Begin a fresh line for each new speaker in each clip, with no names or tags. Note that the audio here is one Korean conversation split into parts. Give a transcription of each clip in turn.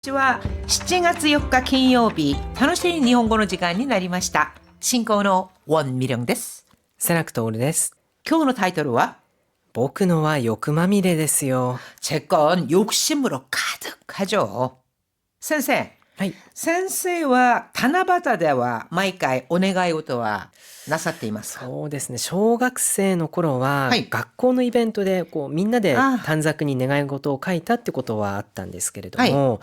ちは7月4日金曜日、楽しい日本語の時間になりました。進行のウォン・ミリョンです。
セラクトオルです。
今日のタイトルは
僕のは欲まみれですよ。
제건 욕심으로 가득하죠. 先生、
はい。
先生は七夕では毎回お願い事はなさっていますか？
そうですね。小学生の頃は、
はい
学校のイベントでみんなで
あ
短冊に願い事を書いたってことはあったんですけれども、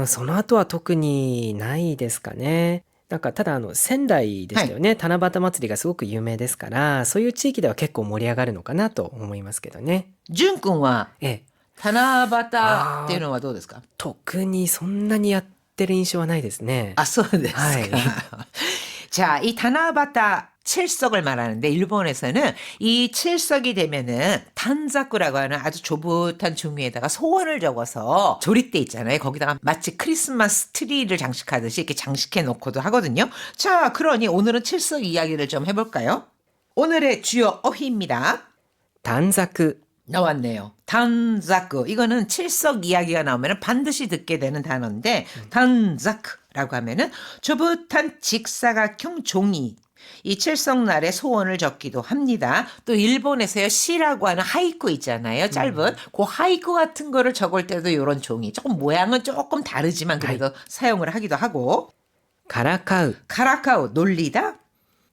その後は特にないですかね。なんかただ仙台でしたよね、七夕祭りがすごく有名ですから、そういう地域では結構盛り上がるのかなと思いますけどね。
淳君は
ええ、
七夕っていうのはどうですか？
特にそんなにやってる印象はないですね。
아, そうですか.
하이.
자, 이 다나바타 칠석을 말하는데 일본에서는 이 칠석이 되면은 단자쿠라고 하는 아주 조붓한 종이에다가 소원을 적어서 조립대 있잖아요. 거기다가 마치 크리스마스 트리를 장식하듯이 이렇게 장식해 놓고도 하거든요. 자, 그러니 오늘은 칠석 이야기를 좀 해볼까요? 오늘의 주요 어휘입니다.
短冊
나왔네요. 단자크. 이거는 칠석 이야기가 나오면 반드시 듣게 되는 단어인데 단자크라고 하면은 조붓한 직사각형 종이. 이 칠석날에 소원을 적기도 합니다. 또 일본에서요 시라고 하는 하이쿠 있잖아요. 짧은 그 하이쿠 같은 거를 적을 때도 이런 종이 조금 모양은 조금 다르지만 그래도 사용을 하기도 하고
からかう
카라카우 놀리다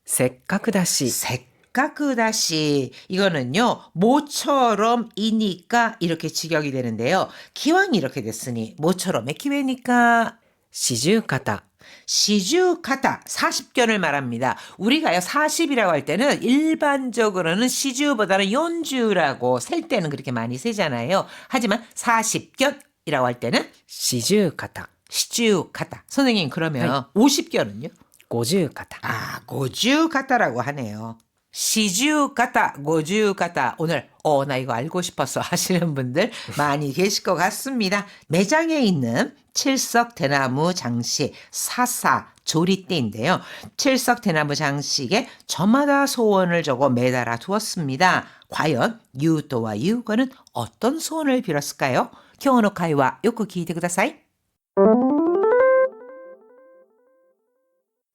せっかくだし
색가크다시 이거는요 모처럼이니까 이렇게 직역이 되는데요. 기왕 이렇게 됐으니 모처럼의 기회니까
四十肩
시주카타 40견을 말합니다. 우리가요 40이라고 할 때는 일반적으로는 시주보다는 연주라고 셀 때는 그렇게 많이 세잖아요. 하지만 40견이라고 할 때는
四十肩
시주카타. 선생님 그러면 50견은요?
五十肩
아, 고주가타라고 하네요. 시주가타, 고주가타. 오늘 나 이거 알고 싶어서 하시는 분들 많이 계실 것 같습니다. 매장에 있는 칠석 대나무 장식 사사 조리대인데요. 칠석 대나무 장식에 저마다 소원을 적어 매달아 두었습니다. 과연 유도와 유거는 어떤 소원을 빌었을까요? 今日の会話よく聞いてください。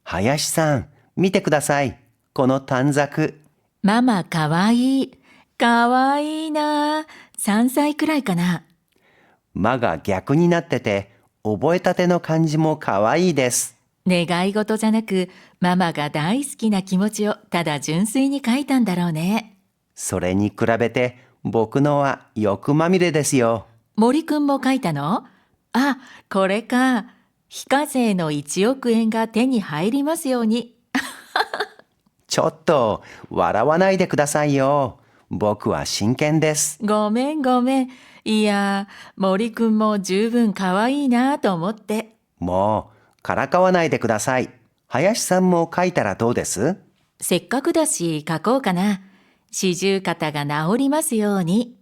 林さん、見てください。この短冊。
ママかわいい。かわいいな。3歳くらいかな。
間が逆になってて、覚えたての漢字もかわいいです。
願い事じゃなく、ママが大好きな気持ちをただ純粋に書いたんだろうね。
それに比べて、僕のは欲まみれですよ。
森くんも書いたの？あ、これか。非課税の1億円が手に入りますように。
ちょっと、笑わないでくださいよ。僕は真剣です。
ごめんごめん。いや、森くんも十分かわいいなと思って。
もう、からかわないでください。林さんも書いたらどうです？
せっかくだし書こうかな。四十肩が治りますように。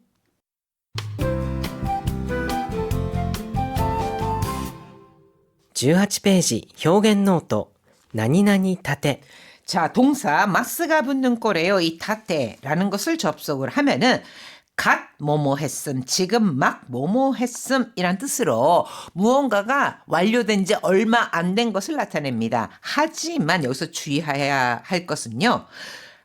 18ページ表現ノート何々立て
자, 동사 마스가 붙는 꼴에요. 이 타테라는 것을 접속을 하면은 갓 뭐뭐 했음, 지금 막 뭐뭐 했음 이란 뜻으로 무언가가 완료된 지 얼마 안 된 것을 나타냅니다. 하지만 여기서 주의해야 할 것은요.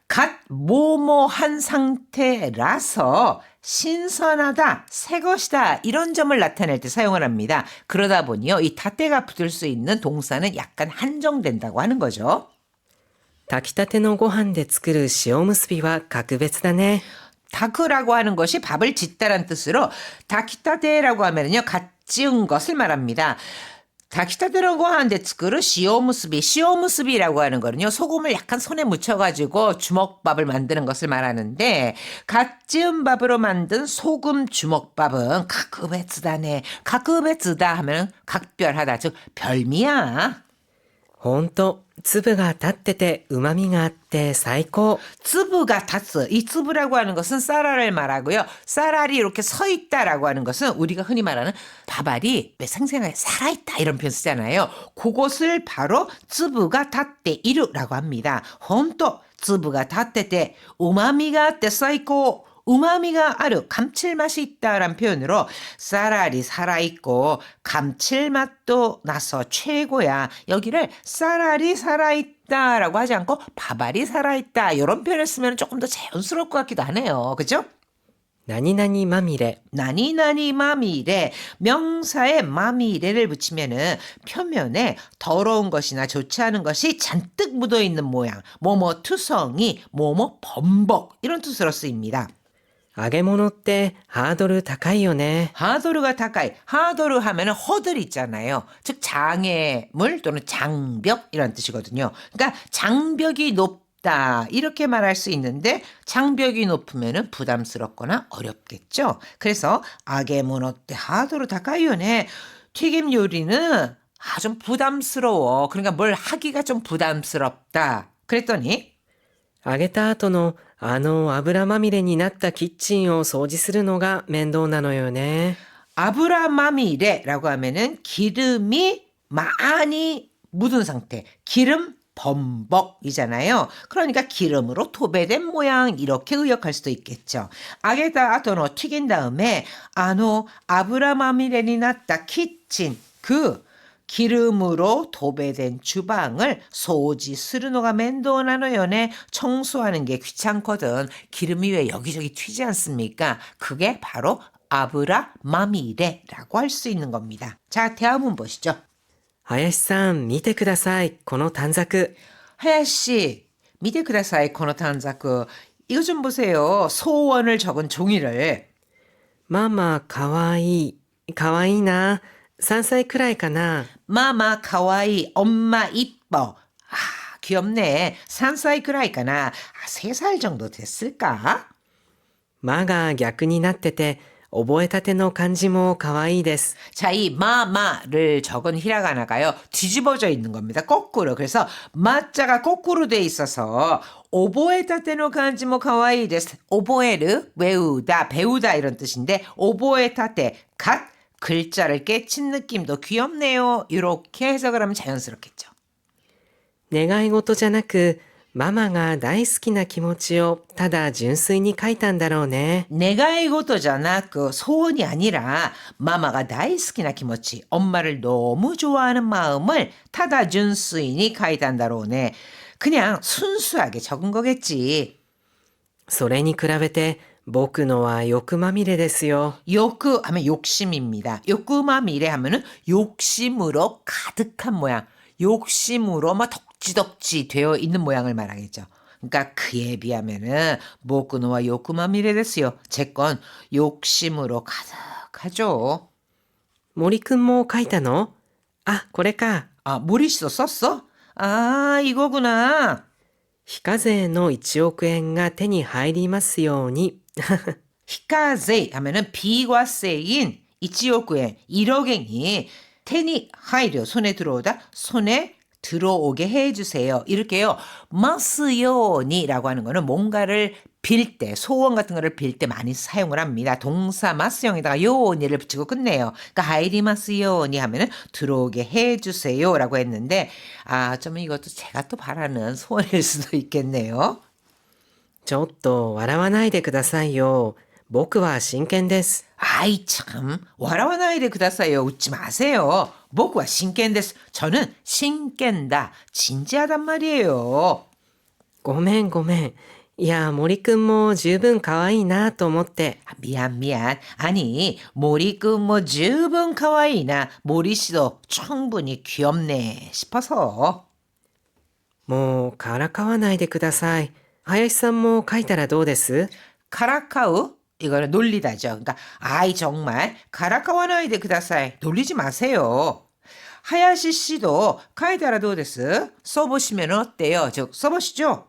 갓 뭐뭐 한 상태라서 신선하다, 새 것이다 이런 점을 나타낼 때 사용을 합니다. 그러다 보니요. 이 타테가 붙을 수 있는 동사는 약간 한정된다고 하는 거죠.
炊きたてのご飯で作る塩むすびは格別だね
다크라고 하는 것이 밥을 짓다란 뜻으로 다키타테라고 하면요. 갓 지은 것을 말합니다. 다키타테라고 하는데 츠크르 시오무스비라고 하는 거는요. 소금을 약간 손에 묻혀가지고 주먹밥을 만드는 것을 말하는데 갓 지은 밥으로 만든 소금 주먹밥은 가크베츠다네. 가크베츠다 하면 각별하다. 즉 별미야.
ほんと粒が立ってて旨味があって最高
쯔브가 다스. 이 쯔브라고 하는 것은 쌀알을 말하고요. 쌀알이 이렇게 서 있다라고 하는 것은 우리가 흔히 말하는 밥알이 생생하게 살아있다 이런 표현 쓰잖아요. 그것을 바로 쯔브가 다때 이루라고 합니다. 혼또 쯔브가 다때 때 우마미가 때 쌓이고 우마미가 아르, 감칠맛이 있다라는 표현으로 쌀알이 살아있고 감칠맛도 나서 최고야. 여기를 쌀알이 살아있다라고 하지 않고 밥알이 살아있다 이런 표현을 쓰면 조금 더 자연스러울 것 같기도 하네요. 그죠?
何々まみれ
나니나니 마미레 명사에 마미레를 붙이면은 표면에 더러운 것이나 좋지 않은 것이 잔뜩 묻어 있는 모양, 뭐뭐 투성이, 뭐뭐 범벅 이런 뜻으로 쓰입니다.
揚げ物ってハードル高いよね
하도르가 타카이, 하도르 하면은 허들 있잖아요. 즉 장애물 또는 장벽 이런 뜻이거든요. 그러니까 장벽이 높다 이렇게 말할 수 있는데 장벽이 높으면은 부담스럽거나 어렵겠죠. 그래서 아게모노때 하도르 타카이요네. 튀김 요리는 좀 부담스러워. 그러니까 뭘 하기가 좀 부담스럽다. 그랬더니
揚げた後の油まみれになったキッチンを掃除するのが面倒なのよね
아브라마미레라고 하면은 기름이 많이 묻은 상태. 기름 범벅이잖아요. 그러니까 기름으로 도배된 모양 이렇게 의역할 수도 있겠죠. 아게다 아토노 튀긴 다음에 아브라마미레니 나타 키친 그 기름으로 도배된 주방을 소지 스르노가 멘도나노연에 청소하는 게 귀찮거든. 기름이 왜 여기저기 튀지 않습니까? 그게 바로 아브라마미레라고 할 수 있는 겁니다. 자, 대화문 보시죠.
林さん見てくださいこの短冊
하야씨, 미대 그다사이 코노 탄자크. 이거 좀 보세요. 소원을 적은 종이를.
ママかわいいかわいいな3歳くらいかな
마마 카와이, 엄마 이뻐. 귀엽네. 3歳 くらいかな. 3살 정도 됐을까?
マが逆になってて覚えたての漢字もかわいいです
자, 이 마마를 적은 히라가나가요. 뒤집어져 있는 겁니다. 거꾸로. 그래서 마자가 거꾸로 돼 있어서 오보에타테노 간지모 카와이 데스. 오보에르 외우다, 배우다 이런 뜻인데 오보에타테 갓 글자를 깨친 느낌도 귀엽네요. 이렇게 해석을 하면 자연스럽겠죠.
願い事じゃなくママが大好きな気持ちをただ純粋に書いたんだろうね
내가 이것도잖아. 그 소원이 아니라 마마가 다이스키나 키모치 엄마를 너무 좋아하는 마음을 타다 준스인이 카이단다로네. 그냥 순수하게 적은 거겠지.
それに比べて僕のは欲まみれですよ
욕구 하면 욕심입니다. 욕구마 미래 하면은 욕심으로 가득한 모양. 욕심으로 막 덕지덕지 되어 있는 모양을 말하겠죠. 그러니까 그에 비하면은 모쿠노와 욕구마 미래 됐어요. 제 건 욕심으로 가득하죠.
森くんも書いたのあこれか
모리시도 썼어? 이거구나.
非課税の1億円が手に入りますように
히카제 하면은 비과세인 1억엔 1억엔이 테니 하이려 손에 들어오다 손에 들어오게 해주세요. 이렇게요. 마스요니라고 하는 거는 뭔가를 빌 때, 소원 같은 거를 빌 때 많이 사용을 합니다. 동사 마스형에다가 요니를 붙이고 끝내요. 그러니까 하이리마스요니 하면은 들어오게 해주세요라고 했는데 좀 이것도 제가 또 바라는 소원일 수도 있겠네요.
ちょっと笑わないでくださいよ僕は真剣です
아이 참 와라와나이데 그다사요. 웃지 마세요.僕は 신кенです. 저는 신깬다. 진지하단 말이에요.
ごめんごめんいや森くんも十分可愛いなと思って
미안. 아니 모리君뭐 주분 카와이나 모리씨도 충분히 귀엽네 싶어서
もうからかわないでください林さんも書いたらどうです
카라카우 이거는 놀리다죠. 그러니까 정말 가라카와나이데 그다사이 놀리지 마세요. 하야시 씨도 카이다라도 데스 써보시면 어때요? 즉 써보시죠.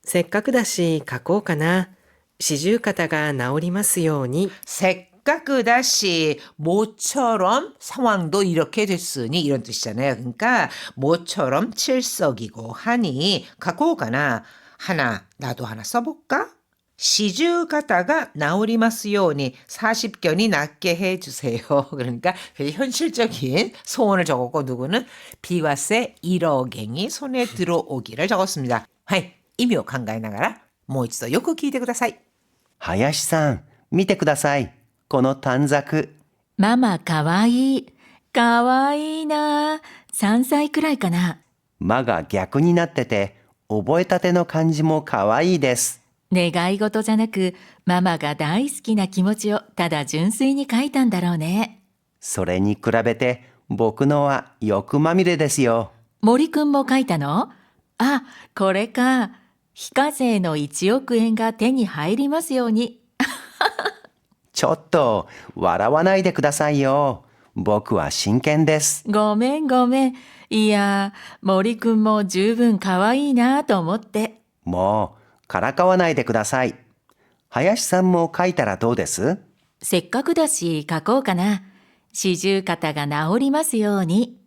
せっかくだし書こうかな四十肩が治りますように
색까끄다시 모처럼 상황도 이렇게 됐으니 이런 뜻이잖아요. 그러니까 모처럼 칠석이고 하니 갖고 오거나 하나 나도 하나 써볼까? 시주가다가 나오리마스요니 40견이 낫게 해주세요. 그러니까 현실적인 소원을 적었고 누구는 비과세 1억엔이 손에 들어오기를 적었습니다. 하이, 이묘 간가에 나가라. もう一度よく聞いてください.
林さん、見てください。この短冊。
ママかわいい。かわいいな。3歳くらいかな。
間が逆になってて、覚えたての漢字もかわいいです。
願い事じゃなく、ママが大好きな気持ちをただ純粋に書いたんだろうね。
それに比べて、僕のは欲まみれですよ。
森くんも書いたの？あ、これか。非課税の1億円が手に入りますように。
ちょっと、笑わないでくださいよ。僕は真剣です。
ごめんごめん。いや、森くんも十分かわいいなと思って。
もう、からかわないでください。林さんも書いたらどうです？
せっかくだし書こうかな。四十肩が治りますように。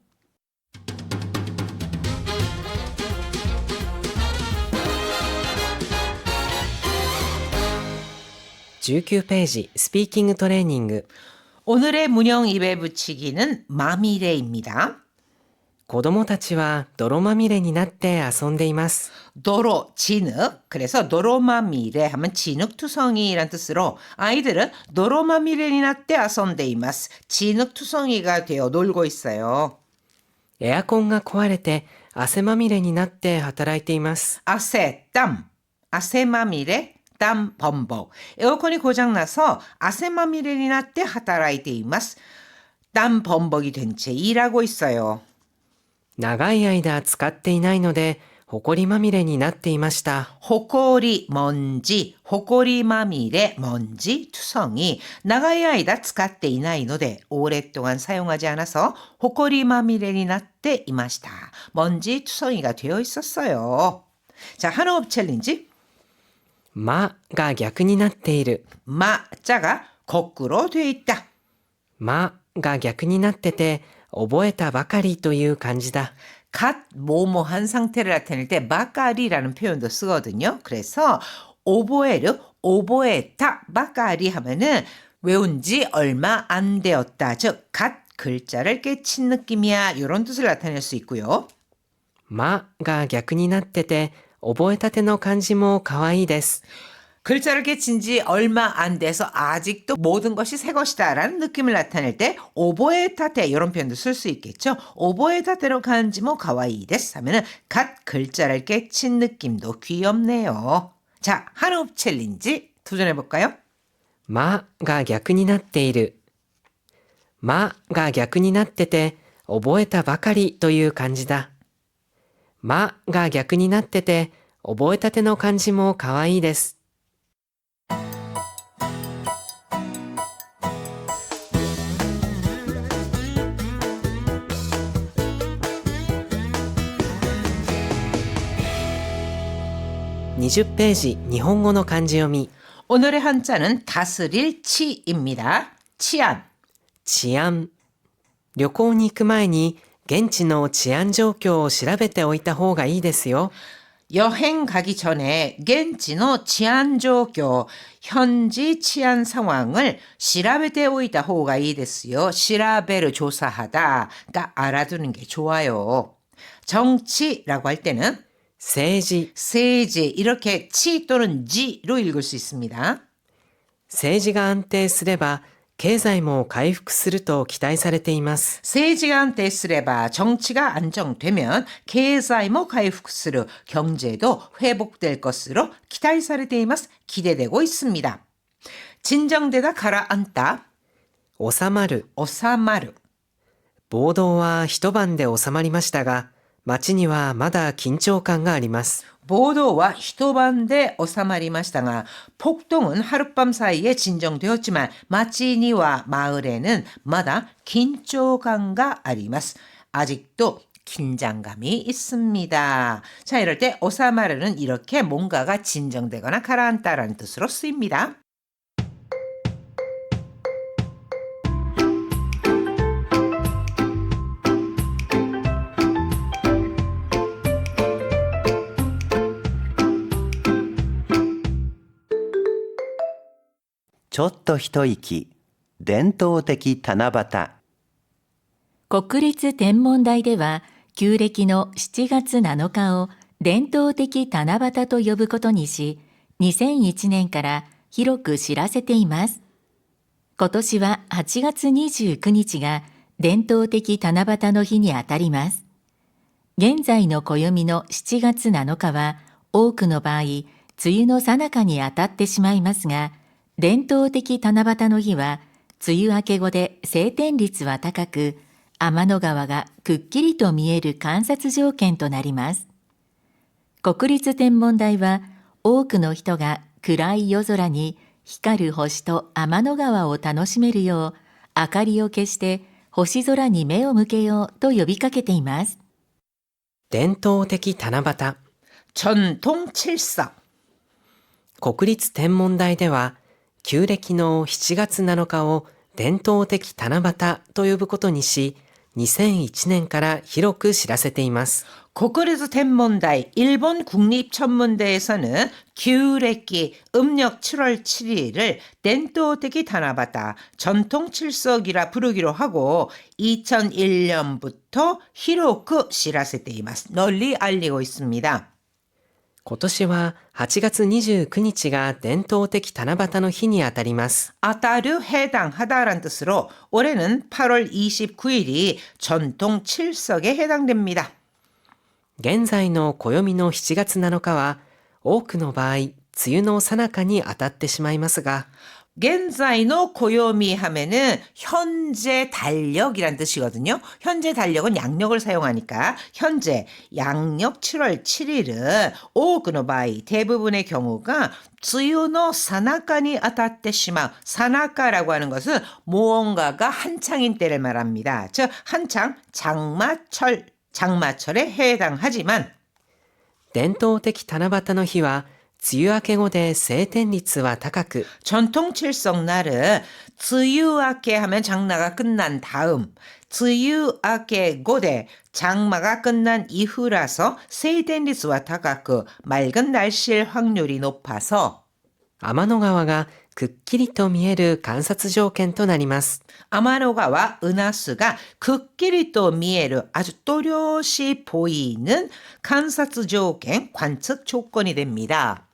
19ページスピーキングトレーニング
오늘의 문형 입에 붙이기는 마미레입니다.
子供たちは泥まみれになって遊んでいます。
도로, 진흙. 그래서 도로마미레 하면 진흙투성이란 뜻으로 아이들은 도로마미레니 나때 아선데이마스. 진흙투성이가 되어 놀고 있어요.
エアコンが壊れて汗まみれになって働いています。
아세, 땀. 아세마미레, 땀, 범벅. 에어컨이 고장나서 아세마미레니 나때 하타라이테이마스. 땀 범벅이 된 채 일하고 있어요.
長い間使っていないのでほこりまみれになっていました。
호코리 먼지, 호코리 마미레 먼지 투성이 나가야 아이다 使っていないので 오랫동안 사용하지 않아서 호코리 마미레니 나tte 이마시다. 먼지 투성이가 되어 있었어요. 자, 한호흡 챌린지.
まが逆になっている。
마자가 거꾸로 되어 있다.
まが逆になってて覚えたばかりという感じだ。
갓 뭐뭐한 상태를 나타낼 때 마까리라는 표현도 쓰거든요. 그래서 오보에르, 오보에타, 마까리 하면은 외운 지 얼마 안 되었다. 즉, 갓 글자를 깨친 느낌이야. 이런 뜻을 나타낼 수 있고요.
まが逆になってて覚えたての漢字もかわいいです。
글자를 깨친 지 얼마 안 돼서 아직도 모든 것이 새 것이다라는 느낌을 나타낼 때 오보에타테 이런 표현도 쓸 수 있겠죠. 오보에타테로 간지 뭐 가와이 데스 하면은 갓 글자를 깨친 느낌도 귀엽네요. 자, 한호흡 챌린지 도전해 볼까요?
まが逆になっている。まが逆になってて覚えたばかりという感じだ。まが逆になってて覚えたての漢字もかわいいです。20ページ日本語の漢字読み
오늘의 한자는 다스릴 치입니다. 치안.
治安旅行に行く前に現地の治安状況を調べておいた方がいいですよ。
여행 가기 전에 겐지노 치안 조교, 현지 치안 상황을 시라베테 오이다 호가 이 됐어요. 시라베를 조사하다가 알아두는 게 좋아요. 정치라고 할 때는
政治
세지 이렇게 치 또는 지로 읽을 수 있습니다.
政治が安定すれば経済も回復すると期待されています。
세지가 안됐으레바 정치가 안정되면経済も 回復する 경제도 회복될 것으로 기대されています. 기대되고 있습니다. 진정되다 가라앉다.
収まる
오사마르.
暴動は一晩で収まりましたが街にはまだ緊張感があります。
보도와 히토반데 오사마리마시다가 폭동은 하룻밤 사이에 진정되었지만 마치니와 마을에는 마다 긴조감가 아리마스. 아직도 긴장감이 있습니다. 자, 이럴 때 오사마르는 이렇게 뭔가가 진정되거나 가라앉다라는 뜻으로 쓰입니다.
ちょっと一息。伝統的七夕。
国立天文台では旧暦の7月7日を伝統的七夕と呼ぶことにし、2001年から広く知らせています。今年は8月29日が伝統的七夕の日にあたります。現在の暦の7月7日は多くの場合、梅雨の最中にあたってしまいますが、伝統的七夕の日は梅雨明け後で晴天率は高く、天の川がくっきりと見える観察条件となります。国立天文台は多くの人が暗い夜空に光る星と天の川を楽しめるよう明かりを消して星空に目を向けようと呼びかけています。
伝統的七夕。
전통칠석.
国立天文台では、旧暦の7月7日を伝統的七夕と呼ぶことにし、2001年から広く知らせています。
국립天文台일본 국립천문대에서는 규暦 음력 7월 7일을 덴토테키 다나바타 전통칠석이라 부르기로 하고 2001년부터 히로쿠 시라세테이마스 널리 알리고 있습니다.
今年は8月29日が伝統的七夕の日にあたります。
아따르 해당하다란 뜻으로 올해는 8월 29일이 전통칠석에 해당됩니다.
現在の暦の7月7日は、多くの場合、梅雨の最中に当たってしまいますが、
겐자이노 고요미 하면은 현재 달력이란 뜻이거든요. 현재 달력은 양력을 사용하니까 현재 양력 7월 7일은 오그노바이 대부분의 경우가 쯔유노 사나카니 아타테시마. 사나카라고 하는 것은 무언가가 한창인 때를 말합니다. 즉 한창 장마철에 해당하지만
伝統的七夕の日は、梅雨明け後で晴天率は高く、
전통칠석 날은 쯔유아케 하면 장마가 끝난 다음, 쯔유아케 고대 장마가 끝난 이후라서 세이덴리스와 다가크 맑은 날씨일 확률이 높아서
天の川がくっきりと見える観察条件となります。
아마노가와 은하수가 극길이 또 미에르 아주 또렷이 보이는 관사츠 조건, 관측 조건이 됩니다.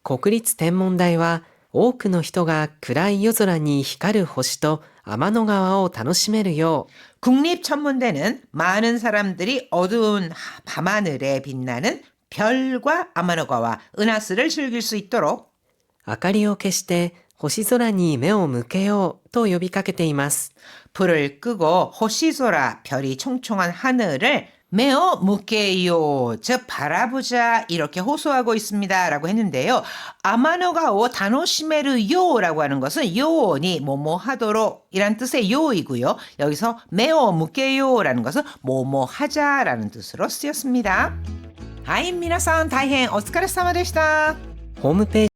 国立天文台は、多くの人が暗い夜空に光る星と天の川を楽しめるよう、
국립천문대는 많은 사람들이 어두운 밤하늘에 빛나는 별과 아마노가와 은하수를 즐길 수 있도록
明かりを消して星空に目を向けようと呼びかけています。
불을 끄고 호시소라 별이 총총한 하늘을 메어 무게요, 즉 바라보자 이렇게 호소하고 있습니다 라고 했는데요. 아마노가오 다노시메르요라고 하는 것은 요니 뭐뭐하도록 이란 뜻의 요이고요. 여기서 메어 무게요라는 것은 뭐뭐하자라는 뜻으로 쓰였습니다. 하이, 미나산 다이행 오스카레사마でした.
ホームページ